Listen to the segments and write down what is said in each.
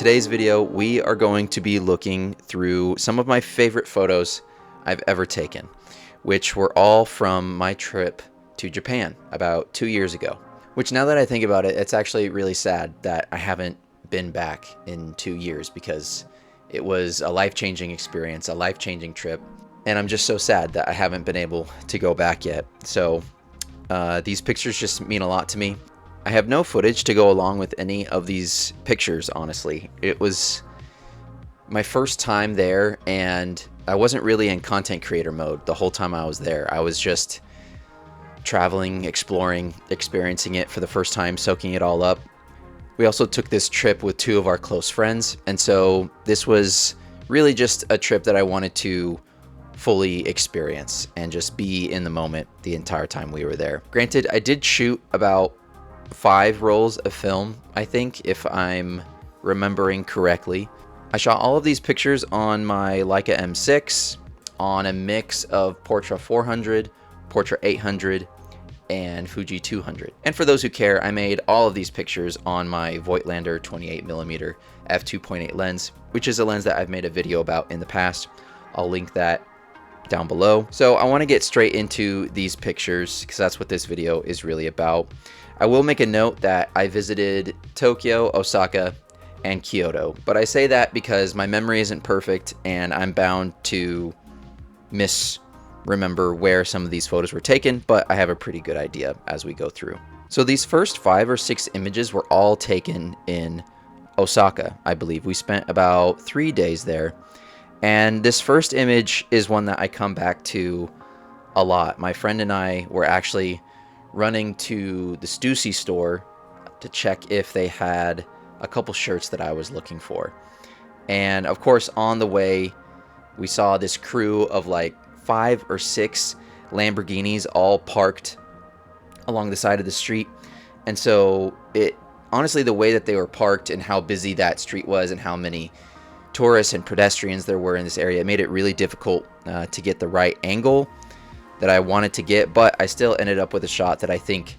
today's video, we are going to be looking through some of my favorite photos I've ever taken, which were all from my trip to Japan about 2 years ago. Which, now that I think about it, it's actually really sad that I haven't been back in 2 years, because it was a life-changing experience, a life-changing trip, and I'm just so sad that I haven't been able to go back yet. So these pictures just mean a lot to me. I have no footage to go along with any of these pictures, honestly. It was my first time there, and I wasn't really in content creator mode the whole time I was there. I was just traveling, exploring, experiencing it for the first time, soaking it all up. We also took this trip with two of our close friends, and so this was really just a trip that I wanted to fully experience and just be in the moment the entire time we were there. Granted, I did shoot about 5 rolls of film, I think, if I'm remembering correctly. I shot all of these pictures on my Leica M6 on a mix of Portra 400, Portra 800, and Fuji 200. And for those who care, I made all of these pictures on my Voigtlander 28mm f2.8 lens, which is a lens that I've made a video about in the past. I'll link that down below. So I want to get straight into these pictures because that's what this video is really about. I will make a note that I visited Tokyo, Osaka, and Kyoto, but I say that because my memory isn't perfect and I'm bound to misremember where some of these photos were taken, but I have a pretty good idea as we go through. So these first 5 or 6 images were all taken in Osaka, I believe. We spent about 3 days there, and this first image is one that I come back to a lot. My friend and I were actually running to the Stussy store to check if they had a couple shirts that I was looking for. And of course, on the way, we saw this crew of like 5 or 6 Lamborghinis all parked along the side of the street. And so honestly, the way that they were parked and how busy that street was and how many tourists and pedestrians there were in this area, it made it really difficult to get the right angle that I wanted to get, but I still ended up with a shot that I think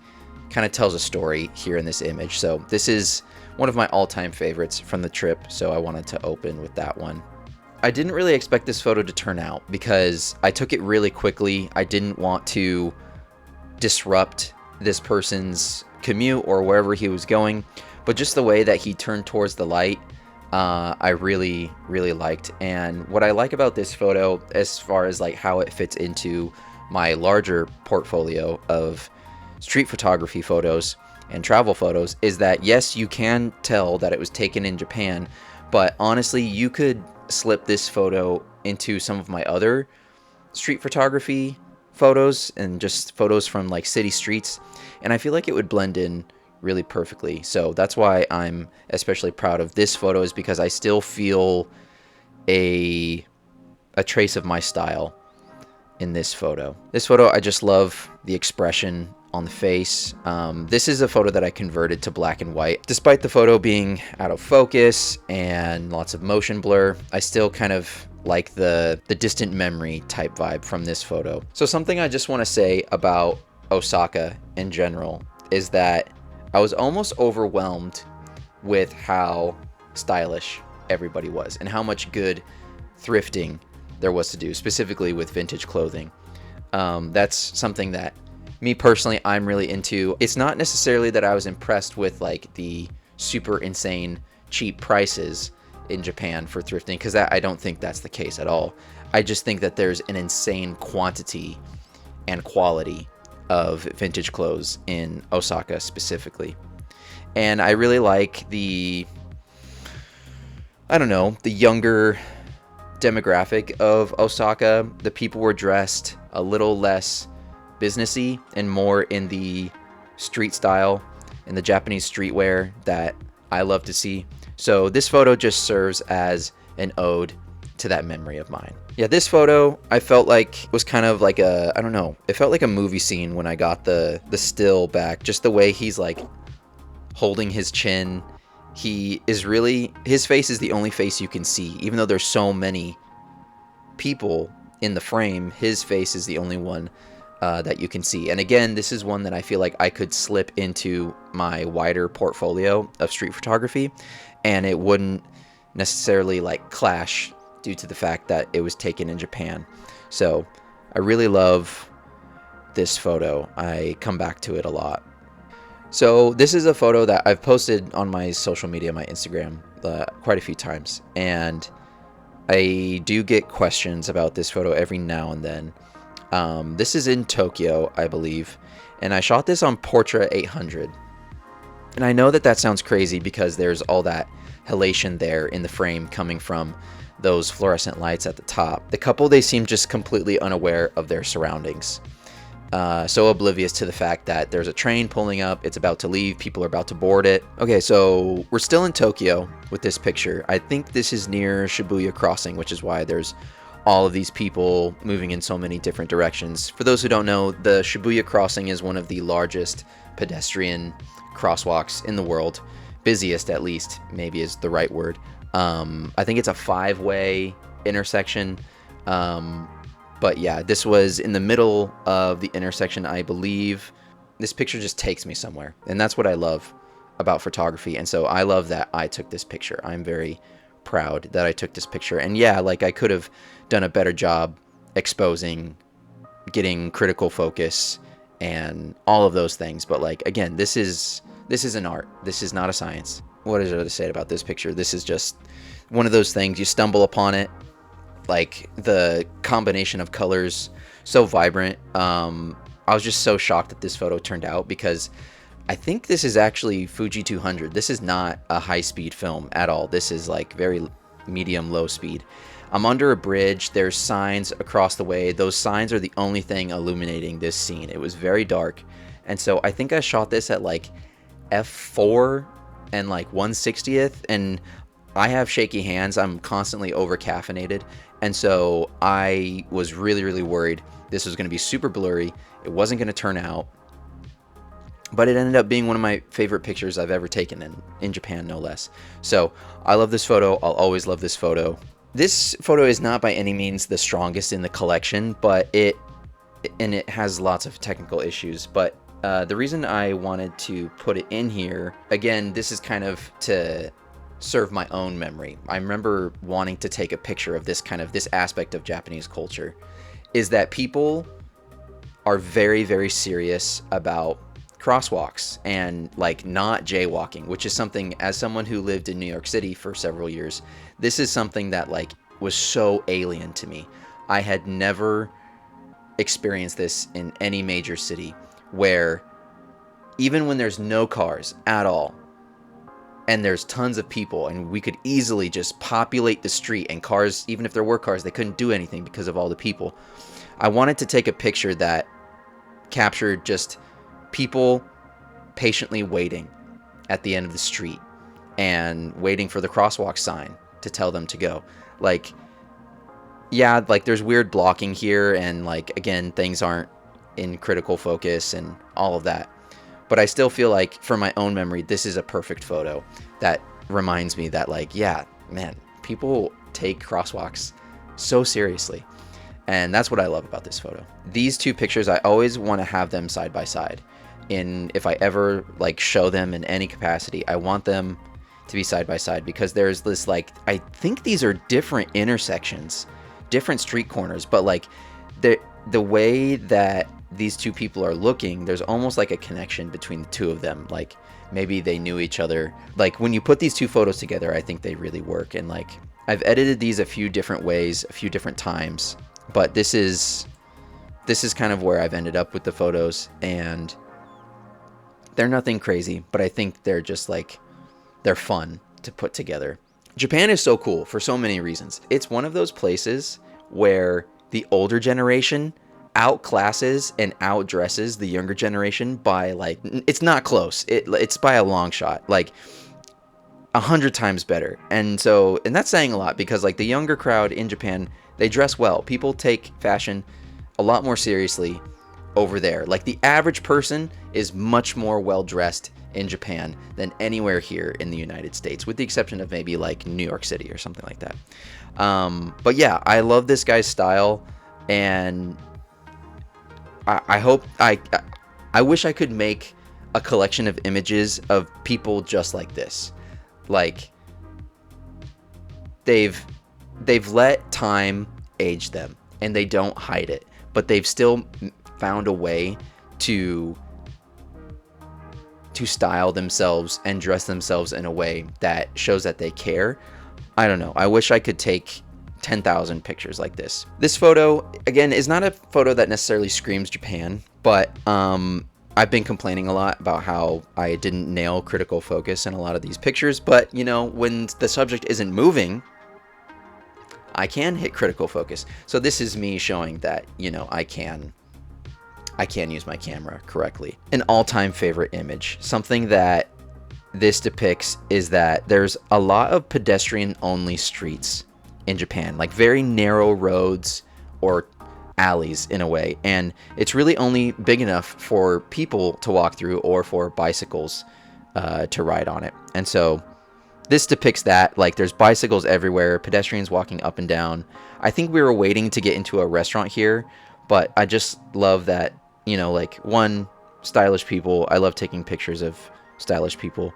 kind of tells a story here in this image. So this is one of my all-time favorites from the trip, so I wanted to open with that one. I didn't really expect this photo to turn out because I took it really quickly. I didn't want to disrupt this person's commute or wherever he was going, but just the way that he turned towards the light, I really liked. And what I like about this photo, as far as like how it fits into my larger portfolio of street photography photos and travel photos, is that yes, you can tell that it was taken in Japan, but honestly, you could slip this photo into some of my other street photography photos and just photos from like city streets, and I feel like it would blend in really perfectly. So that's why I'm especially proud of this photo, is because I still feel a trace of my style in this photo. This photo, I just love the expression on the face. This is a photo that I converted to black and white. Despite the photo being out of focus and lots of motion blur, I still kind of like the distant memory type vibe from this photo. So something I just want to say about Osaka in general is that I was almost overwhelmed with how stylish everybody was and how much good thrifting there was to do, specifically with vintage clothing. That's something that me personally, I'm really into. It's not necessarily that I was impressed with like the super insane cheap prices in Japan for thrifting, because I don't think that's the case at all. I just think that there's an insane quantity and quality of vintage clothes in Osaka specifically. And I really like the younger demographic of Osaka. The people were dressed a little less businessy and more in the street style, in the Japanese streetwear that I love to see. So this photo just serves as an ode to that memory of mine. Yeah, this photo I felt like was kind of like a, I don't know, it felt like a movie scene when I got the still back. Just the way he's like holding his chin. His face is the only face you can see. Even though there's so many people in the frame, his face is the only one that you can see. And again, this is one that I feel like I could slip into my wider portfolio of street photography, and it wouldn't necessarily like clash due to the fact that it was taken in Japan. So I really love this photo. I come back to it a lot. So this is a photo that I've posted on my social media, my Instagram, quite a few times, and I do get questions about this photo every now and then. This is in Tokyo, I believe, and I shot this on Portra 800. And I know that that sounds crazy because there's all that halation there in the frame coming from those fluorescent lights at the top. The couple, they seem just completely unaware of their surroundings. So oblivious to the fact that there's a train pulling up, it's about to leave, people are about to board it. Okay, so we're still in Tokyo with this picture. I think this is near Shibuya Crossing, which is why there's all of these people moving in so many different directions. For those who don't know, the Shibuya Crossing is one of the largest pedestrian crosswalks in the world. Busiest, at least, maybe is the right word. I think it's a 5-way intersection. But yeah, this was in the middle of the intersection, I believe. This picture just takes me somewhere. And that's what I love about photography. And so I love that I took this picture. I'm very proud that I took this picture. And yeah, like I could have done a better job exposing, getting critical focus, and all of those things. But like, again, this is an art. This is not a science. What is there to say about this picture? This is just one of those things. You stumble upon it. Like the combination of colors, so vibrant. I was just so shocked that this photo turned out, because I think this is actually Fuji 200. This is not a high-speed film at all. This is like very medium, low speed. I'm under a bridge. There's signs across the way. Those signs are the only thing illuminating this scene. It was very dark. And so I think I shot this at like f4 and like 1/60th. And I have shaky hands. I'm constantly over caffeinated. And so I was really, really worried this was going to be super blurry. It wasn't going to turn out. But it ended up being one of my favorite pictures I've ever taken, in Japan, no less. So I love this photo. I'll always love this photo. This photo is not by any means the strongest in the collection, but it has lots of technical issues. But the reason I wanted to put it in here, again, this is kind of to serve my own memory. I remember wanting to take a picture of this aspect of Japanese culture, is that people are very, very serious about crosswalks and like not jaywalking, which is something, as someone who lived in New York City for several years, this is something that like was so alien to me. I had never experienced this in any major city, where even when there's no cars at all, and there's tons of people, and we could easily just populate the street, and cars, even if there were cars, they couldn't do anything because of all the people. I wanted to take a picture that captured just people patiently waiting at the end of the street and waiting for the crosswalk sign to tell them to go. Like, yeah, like there's weird blocking here, and like, again, things aren't in critical focus and all of that. But I still feel like, for my own memory, this is a perfect photo that reminds me that, like, yeah, man, people take crosswalks so seriously. And that's what I love about this photo. These two pictures, I always want to have them side by side. If I ever like show them in any capacity, I want them to be side by side, because there's this, like, I think these are different intersections, different street corners, but like the way that these two people are looking, there's almost like a connection between the two of them. Like maybe they knew each other. Like when you put these two photos together, I think they really work. And like I've edited these a few different ways, a few different times, but this is kind of where I've ended up with the photos, and they're nothing crazy, but I think they're just like, they're fun to put together. Japan is so cool for so many reasons. It's one of those places where the older generation outclasses and outdresses the younger generation by, like, it's not close. It's by a long shot, like 100 times better. And that's saying a lot, because like the younger crowd in Japan, they dress well. People take fashion a lot more seriously over there. Like the average person is much more well dressed in Japan than anywhere here in the United States, with the exception of maybe like New York City or something like that. But yeah, I love this guy's style, and I hope I wish I could make a collection of images of people just like this. Like they've let time age them, and they don't hide it, but they've still found a way to style themselves and dress themselves in a way that shows that they care. I don't know. I wish I could take 10,000 pictures like this. This photo, again, is not a photo that necessarily screams Japan, but I've been complaining a lot about how I didn't nail critical focus in a lot of these pictures, but you know, when the subject isn't moving, I can hit critical focus. So this is me showing that, you know, I can use my camera correctly. An all-time favorite image, something that this depicts, is that there's a lot of pedestrian-only streets in Japan, like very narrow roads or alleys in a way, and it's really only big enough for people to walk through or for bicycles to ride on it. And so this depicts that, like, there's bicycles everywhere, pedestrians walking up and down. I think we were waiting to get into a restaurant here, but I just love that, you know, like, one, stylish people. I love taking pictures of stylish people,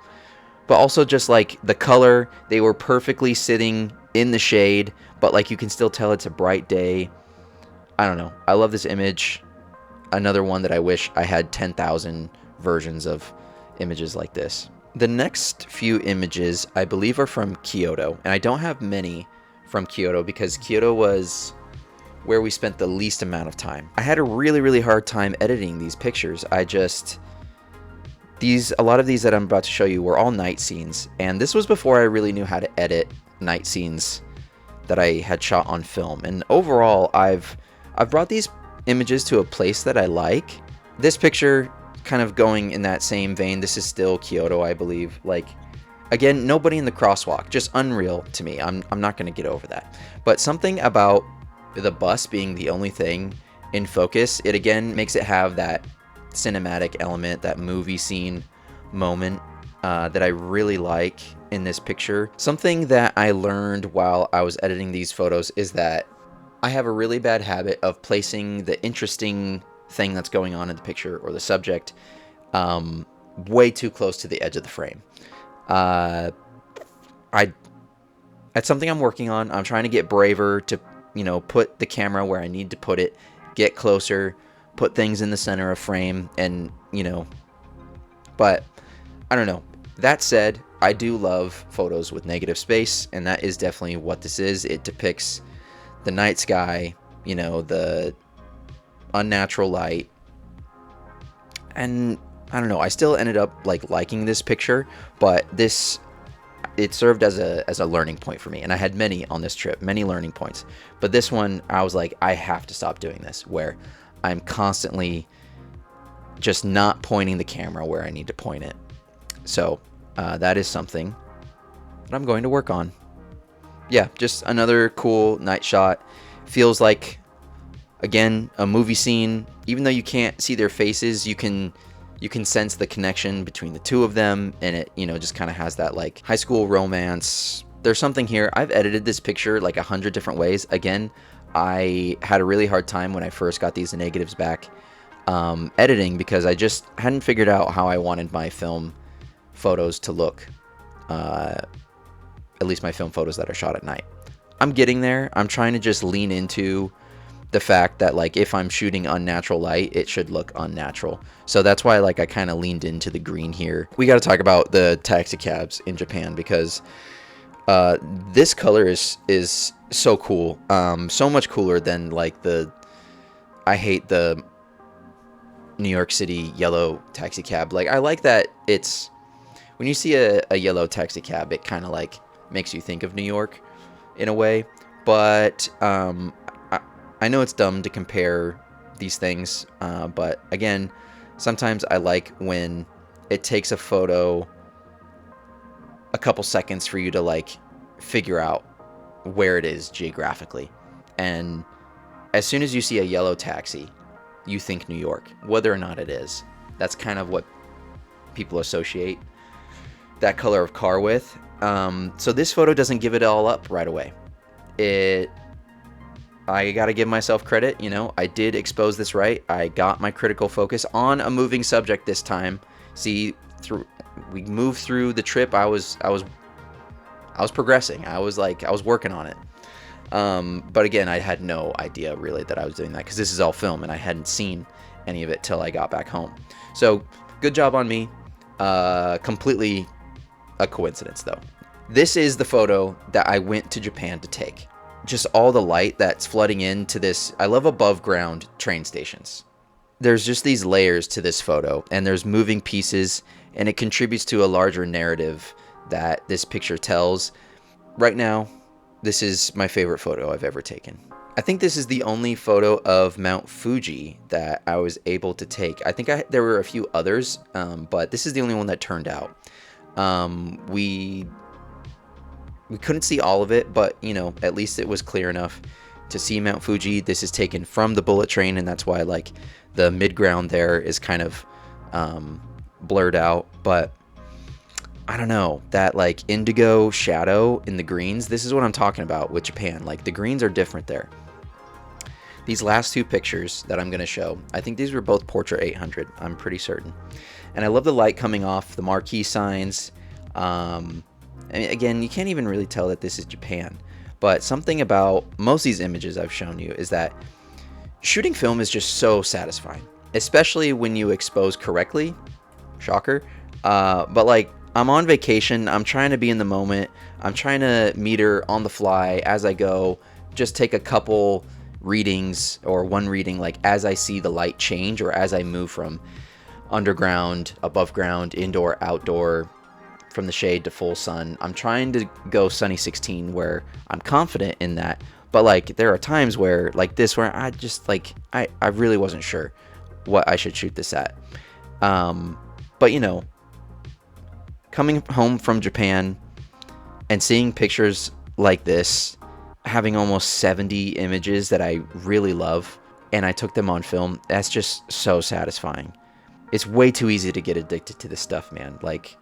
but also just like the color, they were perfectly sitting in the shade, but like you can still tell it's a bright day. I don't know. I love this image. Another one that I wish I had 10,000 versions of images like this. The next few images, I believe, are from Kyoto, and I don't have many from Kyoto because Kyoto was where we spent the least amount of time. I had a really hard time editing these pictures. A lot of these that I'm about to show you were all night scenes, and this was before I really knew how to edit night scenes that I had shot on film. And overall, I've brought these images to a place that I like. This picture, kind of going in that same vein, this is still Kyoto, I believe. Like, again, nobody in the crosswalk, just unreal to me. I'm not going to get over that. But something about the bus being the only thing in focus, it again makes it have that cinematic element, that movie scene moment that I really like in this picture. Something that I learned while I was editing these photos is that I have a really bad habit of placing the interesting thing that's going on in the picture or the subject way too close to the edge of the frame. That's something I'm working on. I'm trying to get braver to, you know, put the camera where I need to put it, get closer, put things in the center of frame, and, you know, but I don't know. That said, I do love photos with negative space, and that is definitely what this is. It depicts the night sky, you know, the unnatural light, and I don't know, I still ended up like liking this picture, but it served as a learning point for me, and I had many on this trip, many learning points, but this one I was like, I have to stop doing this, where I'm constantly just not pointing the camera where I need to point it. So that is something that I'm going to work on. Yeah, just another cool night shot. Feels like, again, a movie scene. Even though you can't see their faces, you can sense the connection between the two of them, and it, you know, just kind of has that like high school romance. There's something here. I've edited this picture like 100 different ways. Again, I had a really hard time when I first got these negatives back editing, because I just hadn't figured out how I wanted my film photos to look, at least my film photos that are shot at night. I'm getting there. I'm trying to just lean into the fact that, like, if I'm shooting unnatural light, it should look unnatural. So that's why, like, I kind of leaned into the green here. We got to talk about the taxi cabs in Japan, because this color is so cool. So much cooler than like I hate the New York City yellow taxi cab. Like, I like that it's, when you see a yellow taxi cab, it kind of like makes you think of New York in a way. But I know it's dumb to compare these things, but again, sometimes I like when it takes a photo a couple seconds for you to like figure out where it is geographically. And as soon as you see a yellow taxi, you think New York, whether or not it is. That's kind of what people associate that color of car with. So this photo doesn't give it all up right away. I gotta give myself credit, you know, I did expose this right. I got my critical focus on a moving subject this time. See, we moved through the trip. I was I was progressing. I was working on it. But again, I had no idea really that I was doing that because this is all film and I hadn't seen any of it till I got back home. So good job on me. Completely a coincidence though. This is the photo that I went to Japan to take. Just all the light that's flooding into this. I love above ground train stations. There's just these layers to this photo, and there's moving pieces, and it contributes to a larger narrative that this picture tells. Right now, this is my favorite photo I've ever taken. I think this is the only photo of Mount Fuji that I was able to take. I think there were a few others, but this is the only one that turned out. We couldn't see all of it, but at least it was clear enough to see Mount Fuji. This is taken from the bullet train, and that's why like the mid-ground there is kind of blurred out. But I don't know, that like indigo shadow in the greens, this is what I'm talking about with Japan. Like the greens are different there. These last two pictures that I'm going to show, I think these were both Portra 800, I'm pretty certain. And I love the light coming off the marquee signs. And again, you can't even really tell that this is Japan. But something about most of these images I've shown you is that shooting film is just so satisfying, especially when you expose correctly. Shocker. But like, I'm on vacation. I'm trying to be in the moment. I'm trying to meter on the fly as I go. Just take a couple readings or one reading like as I see the light change or as I move from underground, above ground, indoor, outdoor, from the shade to full sun. I'm trying to go sunny 16 where I'm confident in that. But like there are times where like this where I just like I really wasn't sure what I should shoot this at. But coming home from Japan and seeing pictures like this, having almost 70 images that I really love, and I took them on film, that's just so satisfying. It's way too easy to get addicted to this stuff, man. Like,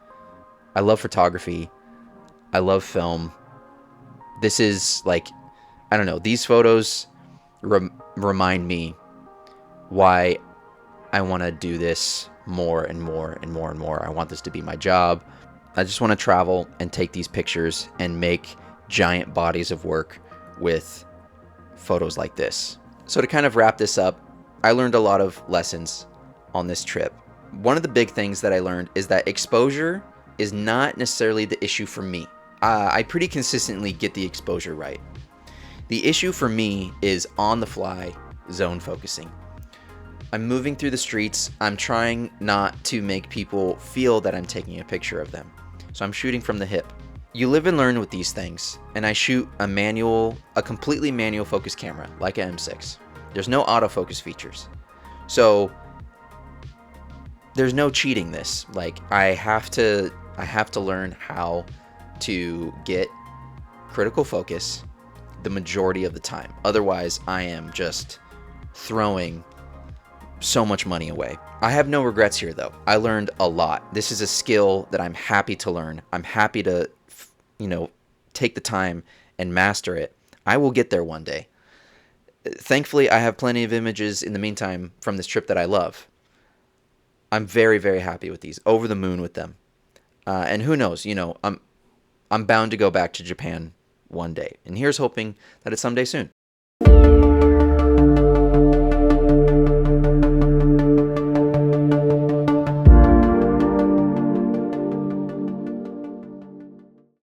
I love photography. I love film. This is like, I don't know, these photos remind me why I want to do this more and more and more and more. I want this to be my job. I just want to travel and take these pictures and make giant bodies of work with photos like this. So to kind of wrap this up, I learned a lot of lessons on this trip. One of the big things that I learned is that exposure is not necessarily the issue for me. I pretty consistently get the exposure right. The issue for me is on the fly zone focusing. I'm moving through the streets. I'm trying not to make people feel that I'm taking a picture of them. So I'm shooting from the hip. You live and learn with these things, and I shoot a completely manual focus camera, Leica M6. There's no autofocus features. So there's no cheating this. Like I have to learn how to get critical focus the majority of the time. Otherwise, I am just throwing so much money away. I have no regrets here though. I learned a lot. This is a skill that I'm happy to learn. I'm happy to, take the time and master it. I will get there one day. Thankfully, I have plenty of images in the meantime from this trip that I love. I'm very, very happy with these. Over the moon with them. And who knows, I'm bound to go back to Japan one day. And here's hoping that it's someday soon.